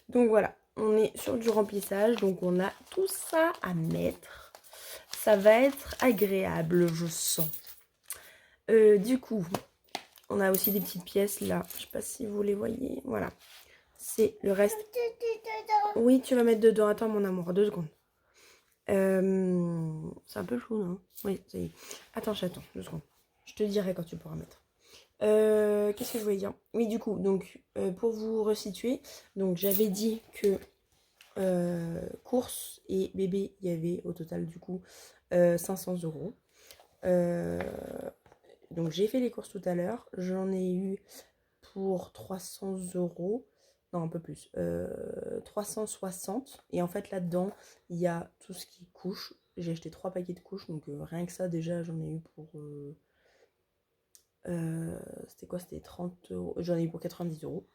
Donc voilà, on est sur du remplissage, donc on a tout ça à mettre. Ça va être agréable, je sens. Du coup, on a aussi des petites pièces là. Je sais pas si vous les voyez. Voilà. C'est le reste. Oui, tu vas mettre dedans. Attends, mon amour, 2 secondes. C'est un peu chaud, non? Oui, ça y est. Attends, chaton, 2 secondes. Je te dirai quand tu pourras mettre. Qu'est-ce que je voulais dire? Oui, du coup, donc, pour vous resituer, donc j'avais dit que courses et bébé, il y avait au total, du coup, 500 euros. Donc, j'ai fait les courses tout à l'heure. J'en ai eu pour 300 euros. Non, un peu plus. 360. Et en fait, là-dedans, il y a tout ce qui est couches. J'ai acheté 3 paquets de couches. Donc, rien que ça, déjà, j'en ai eu pour... c'était quoi? C'était 30 euros. J'en ai eu pour 90 euros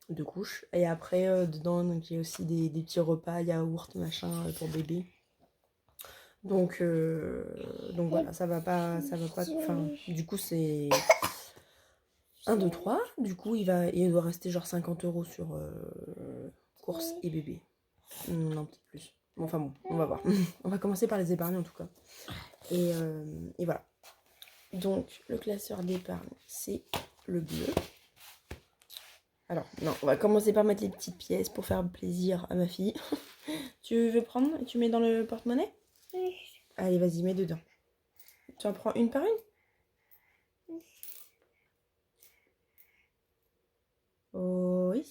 de couches. Et après, dedans, donc, il y a aussi des petits repas, yaourt, machin, pour bébé. Donc voilà, ça va pas... Enfin, du coup, c'est... 1, 2, 3. Du coup, il doit rester genre 50 euros sur courses et bébé. Non, peut-être plus. Bon, enfin bon, on va voir. On va commencer par les épargner en tout cas. Et voilà. Donc, le classeur d'épargne, c'est le bleu. Alors, non, on va commencer par mettre les petites pièces pour faire plaisir à ma fille. Tu veux prendre et tu mets dans le porte-monnaie? Oui. Allez, vas-y, mets dedans. Tu en prends une par une? Oh, oui.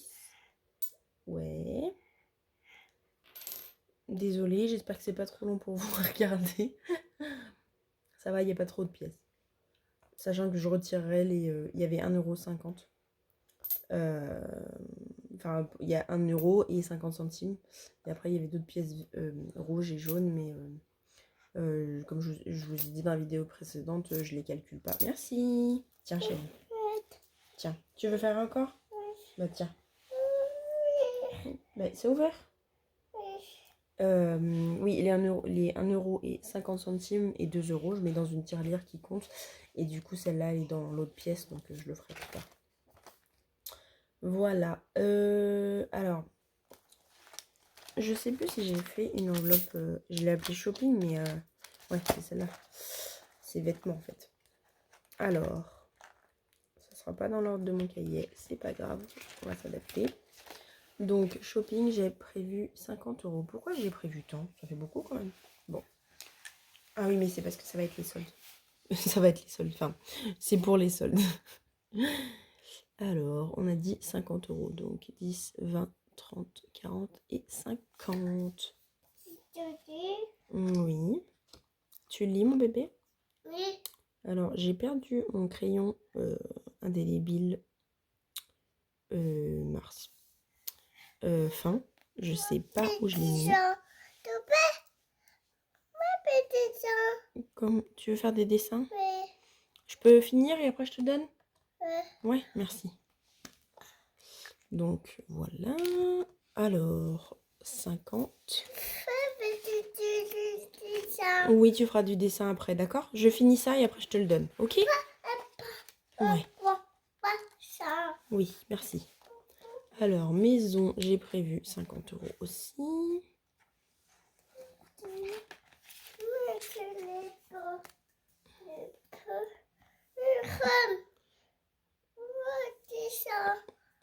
Ouais. Désolée, j'espère que c'est pas trop long pour vous à regarder. Ça va, il n'y a pas trop de pièces. Sachant que je retirerai les... il y avait 1,50 €. Enfin, il y a 1 euro et 50 centimes. Et après, il y avait d'autres pièces rouges et jaunes. Mais comme je vous ai dit dans la vidéo précédente, je les calcule pas. Merci. Tiens, chérie. Tiens, tu veux faire encore? Bah tiens. Bah, c'est ouvert. Oui, les 1 euro et 50 centimes et 2 euros, je mets dans une tirelire qui compte. Et du coup, celle-là, elle est dans l'autre pièce, donc je le ferai plus tard. Voilà. Alors, je sais plus si j'ai fait une enveloppe. Je l'ai appelée shopping, mais ouais, c'est celle-là. C'est vêtements en fait. Alors, ça sera pas dans l'ordre de mon cahier, c'est pas grave, on va s'adapter. Donc, shopping, j'ai prévu 50 euros. Pourquoi j'ai prévu tant? Ça fait beaucoup quand même. Bon. Ah oui, mais c'est parce que ça va être les soldes. Ça va être les soldes. Enfin, c'est pour les soldes. Alors, on a dit 50 euros. Donc, 10, 20, 30, 40 et 50. Oui. Tu lis, mon bébé? Oui. Alors, j'ai perdu mon crayon indélébile mars. Fin. Je sais pas où je l'ai mis. Comme tu veux faire des dessins? Oui. Je peux finir et après je te donne? Oui. Ouais, merci. Donc voilà. Alors, 50. Oui, tu feras du dessin après, d'accord? Je finis ça et après je te le donne, ok? Ouais. Oui, merci. Alors, maison, j'ai prévu 50 euros aussi.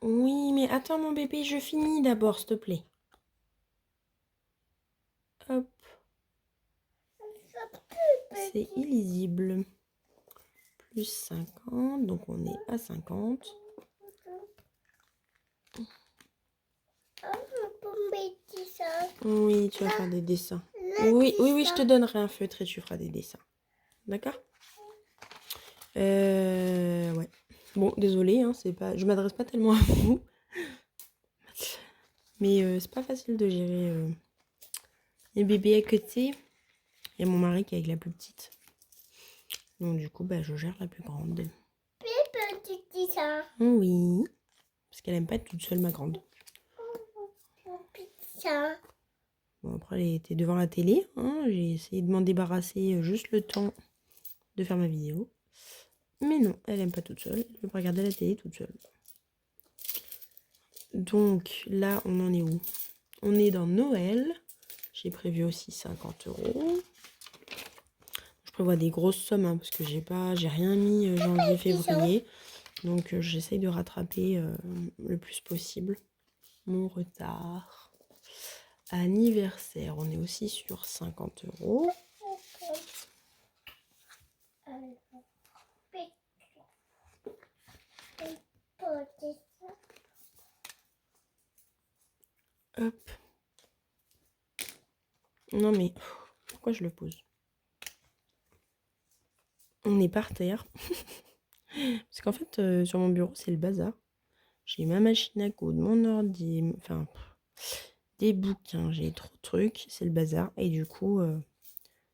Oui, mais attends mon bébé, je finis d'abord, s'il te plaît. Hop. C'est illisible. Plus 50, donc on est à 50. Oui, tu vas faire des dessins. Oui, oui, oui, je te donnerai un feutre et tu feras des dessins. D'accord? Ouais. Bon, désolé, hein, c'est pas... je m'adresse pas tellement à vous. Mais c'est pas facile de gérer les bébés à côté. Il y a mon mari qui est avec la plus petite. Donc du coup, bah, je gère la plus grande. Oui. Parce qu'elle aime pas être toute seule, ma grande. Bon, après, elle était devant la télé. Hein. J'ai essayé de m'en débarrasser juste le temps de faire ma vidéo. Mais non, elle aime pas toute seule. Elle veut pas regarder la télé toute seule. Donc là, on en est où? On est dans Noël. J'ai prévu aussi 50 €. Je prévois des grosses sommes hein, parce que j'ai rien mis janvier, février. Donc j'essaye de rattraper le plus possible mon retard. Anniversaire, on est aussi sur 50 €. Hop. Non mais, pourquoi je le pose? On est par terre. Parce qu'en fait, sur mon bureau, c'est le bazar. J'ai ma machine à coudre, mon ordi, enfin, des bouquins, j'ai trop de trucs, c'est le bazar. Et du coup,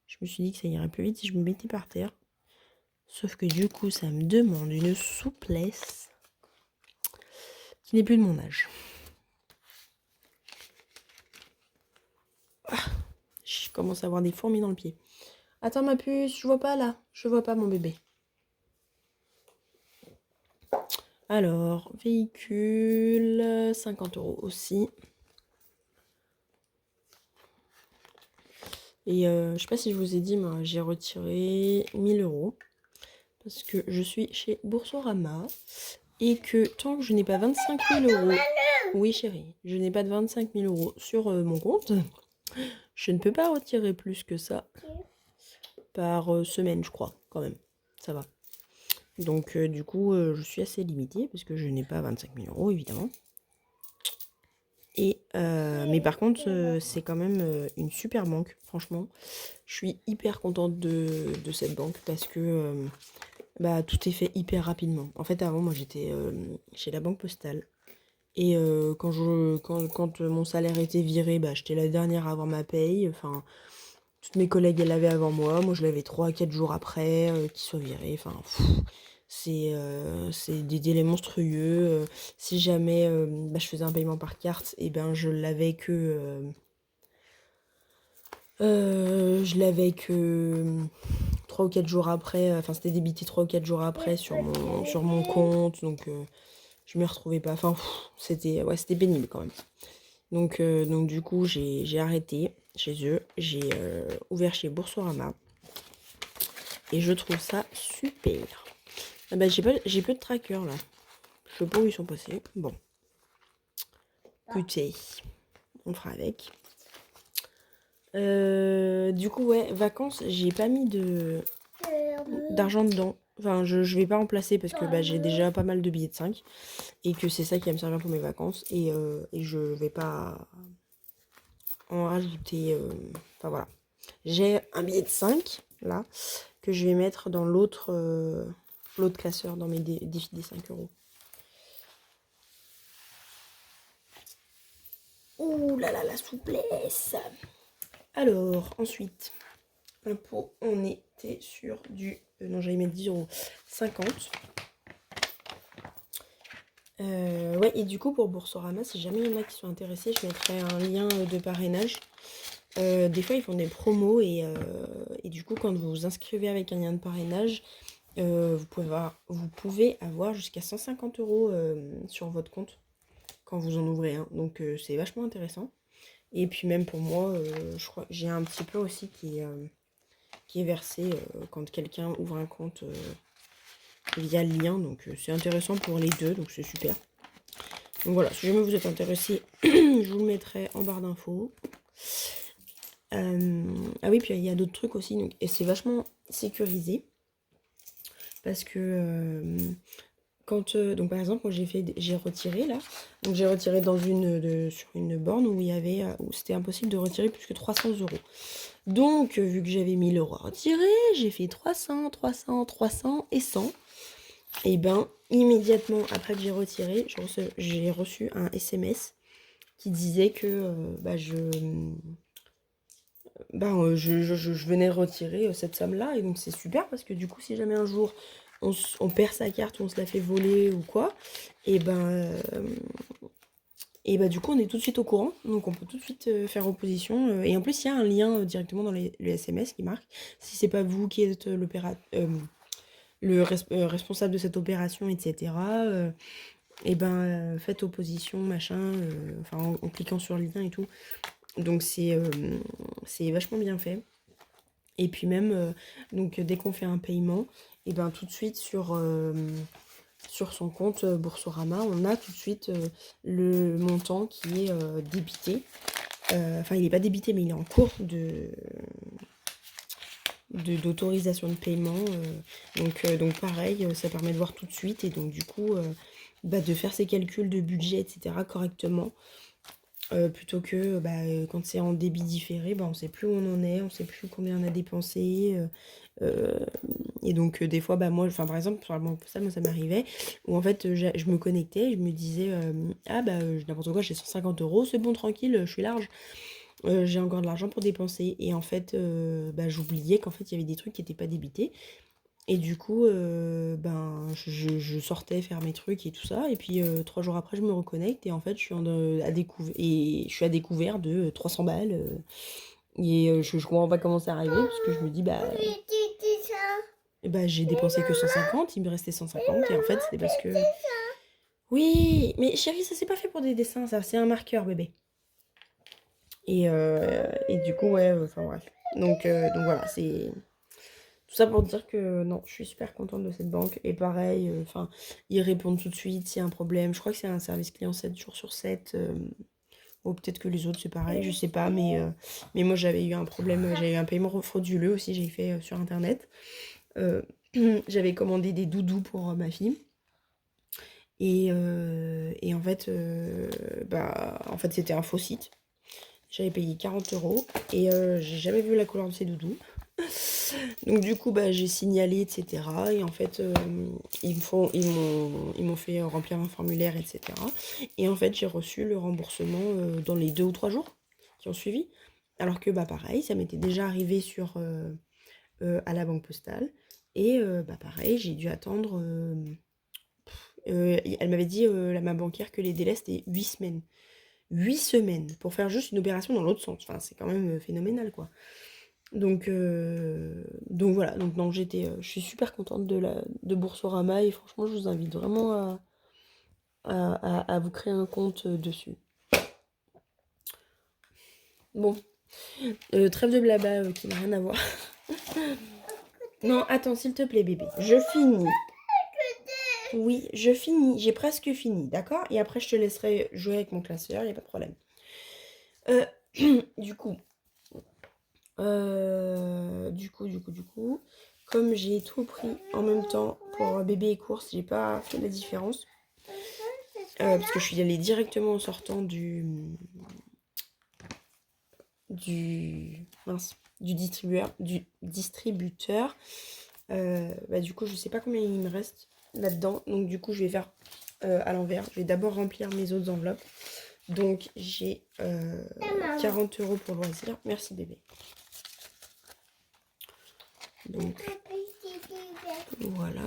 je me suis dit que ça irait plus vite si je me mettais par terre. Sauf que du coup, ça me demande une souplesse qui n'est plus de mon âge. Ah, je commence à avoir des fourmis dans le pied. Attends ma puce, je vois pas là. Je vois pas mon bébé. Alors, véhicule, 50 € aussi. Et je sais pas si je vous ai dit, mais j'ai retiré 1000 € parce que je suis chez Boursorama et que tant que je n'ai pas 25 000 €, oui chérie, je n'ai pas de 25 000 € sur mon compte, je ne peux pas retirer plus que ça par semaine, je crois, quand même, ça va. Donc du coup, je suis assez limitée parce que je n'ai pas 25 000 € évidemment. Et mais par contre, c'est quand même une super banque, franchement. Je suis hyper contente de cette banque parce que bah, tout est fait hyper rapidement. En fait, avant, moi, j'étais chez la Banque Postale. Et quand mon salaire était viré, bah, j'étais la dernière à avoir ma paye. Enfin, toutes mes collègues, elles l'avaient avant moi. Moi, je l'avais 3 à 4 jours après qu'il soit viré. Enfin, c'est des délais monstrueux. Si jamais bah, je faisais un paiement par carte, et ben je l'avais que... je l'avais que 3 ou 4 jours après, enfin c'était débité 3 ou 4 jours après sur mon compte, donc je me retrouvais pas, enfin c'était pénible quand même. Donc du coup j'ai arrêté chez eux, j'ai ouvert chez Boursorama et je trouve ça super. Ah bah j'ai peu de trackers là, je sais pas où ils sont passés, bon. Écoutez, on fera avec. Du coup ouais, vacances, j'ai pas mis d'argent dedans. Enfin, je vais pas en placer parce que bah, j'ai déjà pas mal de billets de 5 et que c'est ça qui va me servir pour mes vacances et je vais pas en rajouter. Enfin voilà. J'ai un billet de 5 là que je vais mettre dans l'autre classeur dans mes défis des 5 €. Ouh là là, la souplesse. Alors, ensuite, impôt, on était sur du... non, j'allais mettre 10,50 €. Ouais, et du coup, pour Boursorama, si jamais il y en a qui sont intéressés, je mettrai un lien de parrainage. Des fois, ils font des promos et du coup, quand vous vous inscrivez avec un lien de parrainage, vous pouvez avoir jusqu'à 150 € sur votre compte quand vous en ouvrez un. Donc, c'est vachement intéressant. Et puis, même pour moi, je crois que j'ai un petit peu aussi qui est versé quand quelqu'un ouvre un compte via le lien. Donc, c'est intéressant pour les deux. Donc, c'est super. Donc voilà, si jamais vous êtes intéressé, je vous le mettrai en barre d'infos. Ah oui, puis il y a d'autres trucs aussi, donc, et c'est vachement sécurisé. Parce que donc par exemple, moi j'ai retiré là. Donc j'ai retiré sur une borne où c'était impossible de retirer plus que 300 €. Donc vu que j'avais 1000 € à retirer, j'ai fait 300, 300, 300 et 100. Et ben immédiatement après que j'ai retiré, j'ai reçu un SMS qui disait que je venais retirer cette somme-là. Et donc c'est super parce que du coup, si jamais un jour on perd sa carte ou on se la fait voler ou quoi, et du coup, on est tout de suite au courant. Donc on peut tout de suite faire opposition. Et en plus, il y a un lien directement dans le SMS qui marque. Si c'est pas vous qui êtes responsable de cette opération, etc. et ben faites opposition, machin, enfin en cliquant sur le lien et tout. Donc c'est vachement bien fait. Et puis même, donc dès qu'on fait un paiement, et ben tout de suite sur son compte Boursorama, on a tout de suite le montant qui est débité. Enfin, il n'est pas débité, mais il est en cours d'autorisation de paiement. Donc pareil, ça permet de voir tout de suite et donc du coup de faire ses calculs de budget, etc. correctement. Plutôt que quand c'est en débit différé, on sait plus où on en est, on sait plus combien on a dépensé. Et donc des fois, moi, enfin par exemple, sur la banque postale, moi ça m'arrivait, où en fait je me connectais, je me disais, n'importe quoi, j'ai 150 euros, c'est bon, tranquille, je suis large. J'ai encore de l'argent pour dépenser. Et en fait, j'oubliais qu'en fait il y avait des trucs qui n'étaient pas débités. Et du coup, je sortais faire mes trucs et tout ça. Et puis 3 jours après, je me reconnecte et en fait, je suis à découvert de 300 balles. Et je comprends pas comment c'est arrivé parce que je me dis, j'ai dépensé que 150, il me restait 150. Et en fait, c'était parce que. Oui, mais chérie, ça c'est pas fait pour des dessins, ça, c'est un marqueur, bébé. Et du coup, ouais, enfin bref. Donc voilà, c'est. Tout ça pour dire que non, je suis super contente de cette banque. Et pareil, enfin, ils répondent tout de suite s'il y a un problème. Je crois que c'est un service client 7 jours sur 7. Ou peut-être que les autres c'est pareil, je sais pas. Mais moi j'avais eu un problème, j'avais eu un paiement frauduleux aussi, j'ai fait sur internet. Euh, J'avais commandé des doudous pour ma fille. Et en fait c'était un faux site. J'avais payé 40 euros et j'ai jamais vu la couleur de ces doudous. Donc du coup, j'ai signalé, etc. Et en fait, ils m'ont fait remplir un formulaire, etc. Et en fait, j'ai reçu le remboursement dans les 2 ou 3 jours qui ont suivi. Alors que, pareil, ça m'était déjà arrivé à la banque postale. Et pareil, j'ai dû attendre... elle m'avait dit, ma banquière, que les délais, c'était 8 semaines. 8 semaines pour faire juste une opération dans l'autre sens. Enfin, c'est quand même phénoménal, quoi. Donc voilà, donc non, je suis super contente de Boursorama et franchement, je vous invite vraiment à vous créer un compte dessus. Bon, trêve de blabla qui n'a rien à voir. Non, attends, s'il te plaît, bébé, je finis. Oui, je finis, j'ai presque fini, d'accord? Et après, je te laisserai jouer avec mon classeur, il n'y a pas de problème. Du coup, comme j'ai tout pris en même temps pour bébé et course, j'ai pas fait la différence. Parce que je suis allée directement en sortant mince, du distributeur. Du coup, je sais pas combien il me reste là-dedans. Donc du coup, je vais faire à l'envers. Je vais d'abord remplir mes autres enveloppes. Donc j'ai 40 euros pour loisir. Merci bébé. Donc voilà.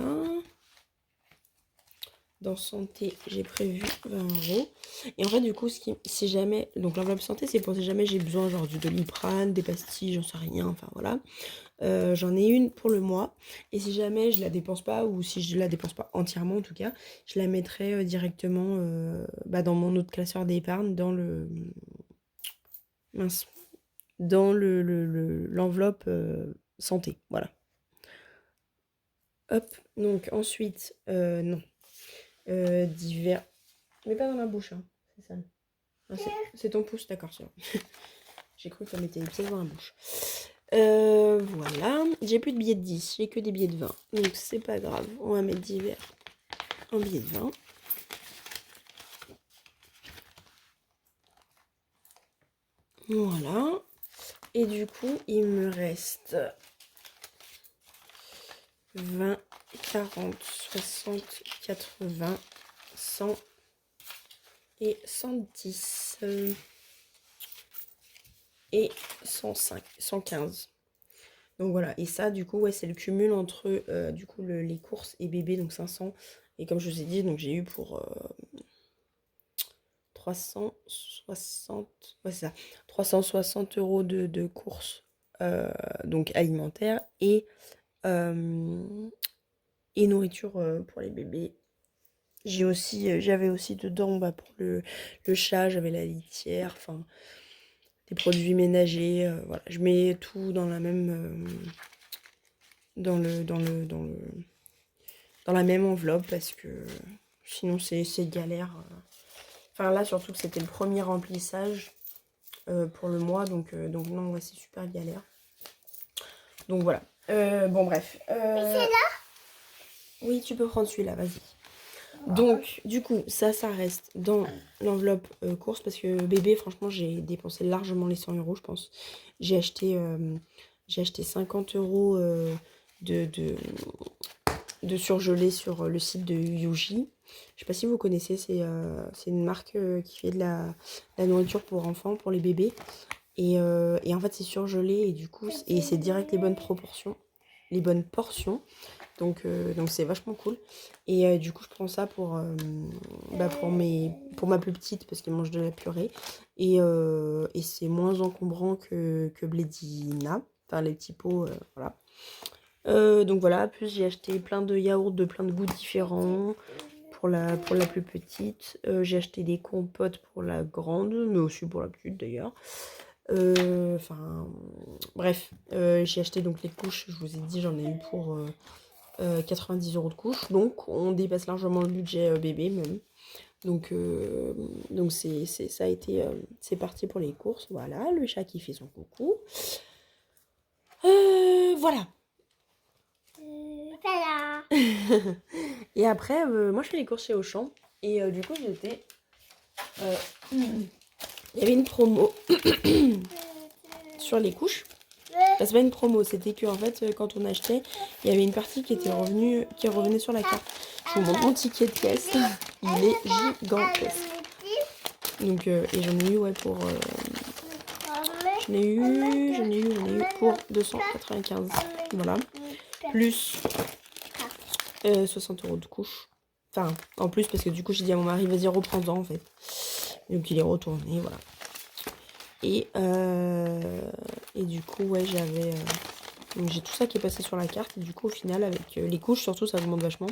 Dans santé, j'ai prévu 20 euros. Et en fait, du coup, si jamais. Donc, l'enveloppe santé, c'est pour si jamais j'ai besoin, genre du Doliprane, des pastilles, j'en sais rien, enfin voilà. J'en ai une pour le mois. Et si jamais je la dépense pas, ou si je la dépense pas entièrement en tout cas, je la mettrai directement dans mon autre classeur d'épargne, dans le. Mince. Dans l'enveloppe santé. Voilà. Hop. Donc, ensuite, non. Divers. Mais pas dans la bouche, hein. C'est ça. Ah, c'est ton pouce, d'accord, c'est bon. J'ai cru que ça mettait les pièces dans la bouche. Voilà. J'ai plus de billets de 10, j'ai que des billets de 20. Donc c'est pas grave. On va mettre divers en billets de 20. Voilà. Et du coup, il me reste 20, 40, 60, 80, 100 et 110. Et 105, 115. Donc voilà, et ça du coup ouais c'est le cumul entre du coup les courses et bébé, donc 500. Et comme je vous ai dit, donc j'ai eu pour 360, ouais c'est ça, 360 euros de courses donc alimentaires et nourriture pour les bébés j'avais aussi dedans pour le chat, j'avais la litière, enfin des produits ménagers. Voilà, je mets tout dans la même dans la même enveloppe parce que sinon c'est galère. Enfin là surtout que c'était le premier remplissage pour le mois, donc non, ouais, c'est super galère. Donc voilà. Bon bref. Oui, tu peux prendre celui-là, vas-y. Donc, du coup, ça reste dans l'enveloppe course parce que bébé, franchement, j'ai dépensé largement les 100 euros, je pense. J'ai acheté 50 euros de surgelé sur le site de Yuji. Je sais pas si vous connaissez, c'est une marque qui fait de la nourriture pour enfants, pour les bébés. Et en fait, c'est surgelé et du coup, c'est direct les bonnes proportions, les bonnes portions. Donc c'est vachement cool. Et du coup, je prends ça pour ma plus petite parce qu'elle mange de la purée. Et c'est moins encombrant que Blédina. Enfin, les petits pots, voilà. Donc voilà, plus j'ai acheté plein de yaourts de plein de goûts différents pour la plus petite. J'ai acheté des compotes pour la grande, mais aussi pour la petite d'ailleurs. Enfin, bref, j'ai acheté donc les couches, je vous ai dit, j'en ai eu pour 90 euros de couche, donc on dépasse largement le budget bébé même. Donc ça a été, c'est parti pour les courses, voilà, le chat qui fait son coucou. Voilà. Voilà. Et après, moi je fais les courses chez Auchan, et du coup j'étais... il y avait une promo sur les couches. Enfin, c'est pas une promo, c'était que en fait quand on achetait, il y avait une partie qui revenait sur la carte. Je vous montre mon ticket de caisse, il est gigantesque. Donc et j'en ai eu pour j'en ai eu pour 295. Voilà. Plus 60 euros de couche. Enfin, en plus parce que du coup j'ai dit à mon mari vas-y reprends-en en fait. Donc il est retourné, voilà. Et du coup ouais j'avais donc j'ai tout ça qui est passé sur la carte. Et du coup au final avec les couches surtout ça augmente vachement.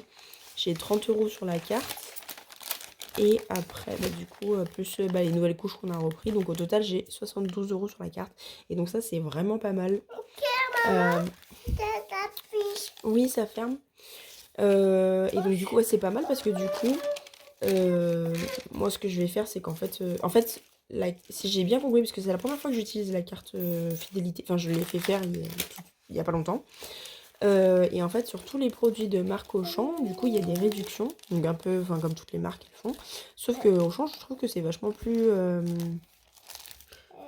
J'ai 30 euros sur la carte. Et après du coup plus les nouvelles couches qu'on a repris. Donc au total j'ai 72 euros sur la carte. Et donc ça c'est vraiment pas mal. Ok maman, oui ça ferme. Et donc du coup ouais, c'est pas mal parce que du coup moi ce que je vais faire c'est qu'en fait si j'ai bien compris, parce que c'est la première fois que j'utilise la carte fidélité, enfin je l'ai fait faire il y a pas longtemps, et en fait sur tous les produits de marque Auchan du coup il y a des réductions, donc un peu comme toutes les marques le font, sauf que Auchan je trouve que c'est vachement plus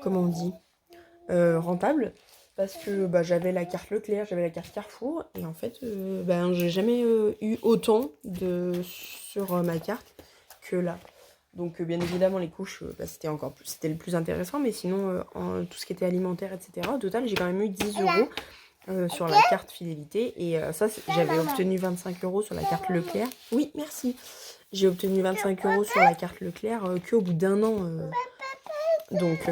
comment on dit, rentable, parce que j'avais la carte Leclerc, j'avais la carte Carrefour, et en fait j'ai jamais eu autant sur ma carte que là. Donc bien évidemment les couches c'était le plus intéressant, mais sinon tout ce qui était alimentaire etc. Au total j'ai quand même eu 10 euros sur la carte fidélité, et ça j'avais obtenu 25 euros sur la carte Leclerc. Oui merci. J'ai obtenu 25 euros sur la carte Leclerc qu'au bout d'un an. Donc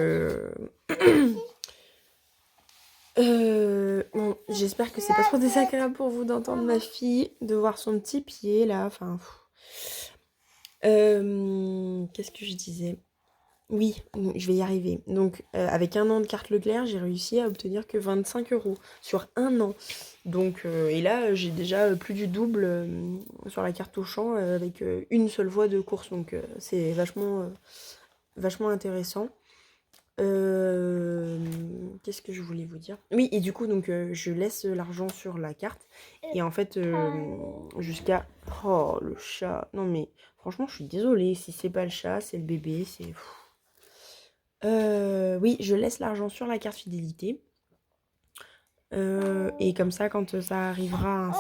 bon, j'espère que c'est pas trop désagréable pour vous d'entendre ma fille, de voir son petit pied là, enfin... qu'est-ce que je disais? Oui, je vais y arriver. Donc, avec un an de carte Leclerc, j'ai réussi à obtenir que 25 euros sur un an. Donc, et là, j'ai déjà plus du double sur la carte Auchan avec une seule voie de course. Donc, c'est vachement intéressant. Qu'est-ce que je voulais vous dire? Oui, et du coup, donc, je laisse l'argent sur la carte. Et en fait, jusqu'à... Oh, le chat. Non, mais franchement, je suis désolée. Si c'est pas le chat, c'est le bébé. C'est... oui, je laisse l'argent sur la carte fidélité. Et comme ça, quand ça arrivera à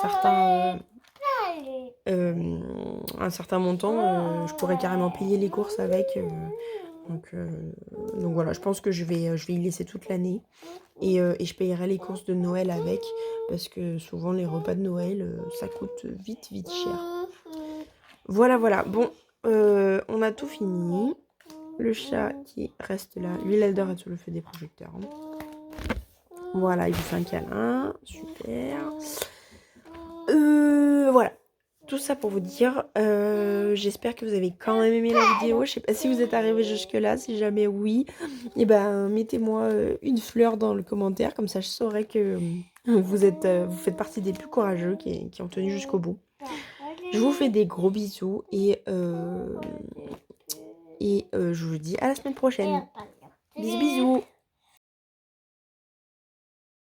un certain montant, je pourrais carrément payer les courses avec. Donc voilà, je pense que je vais y laisser toute l'année. Et je payerai les courses de Noël avec. Parce que souvent, les repas de Noël, ça coûte vite cher. Voilà. Bon, on a tout fini. Le chat qui reste là, lui il adore être sur le feu des projecteurs. Voilà, il vous fait un câlin, super. Voilà, tout ça pour vous dire, j'espère que vous avez quand même aimé la vidéo. Je sais pas si vous êtes arrivé jusque là, si jamais oui, et ben mettez-moi une fleur dans le commentaire, comme ça je saurai que vous faites partie des plus courageux qui ont tenu jusqu'au bout. Je vous fais des gros bisous et je vous dis à la semaine prochaine. Bisous bisous.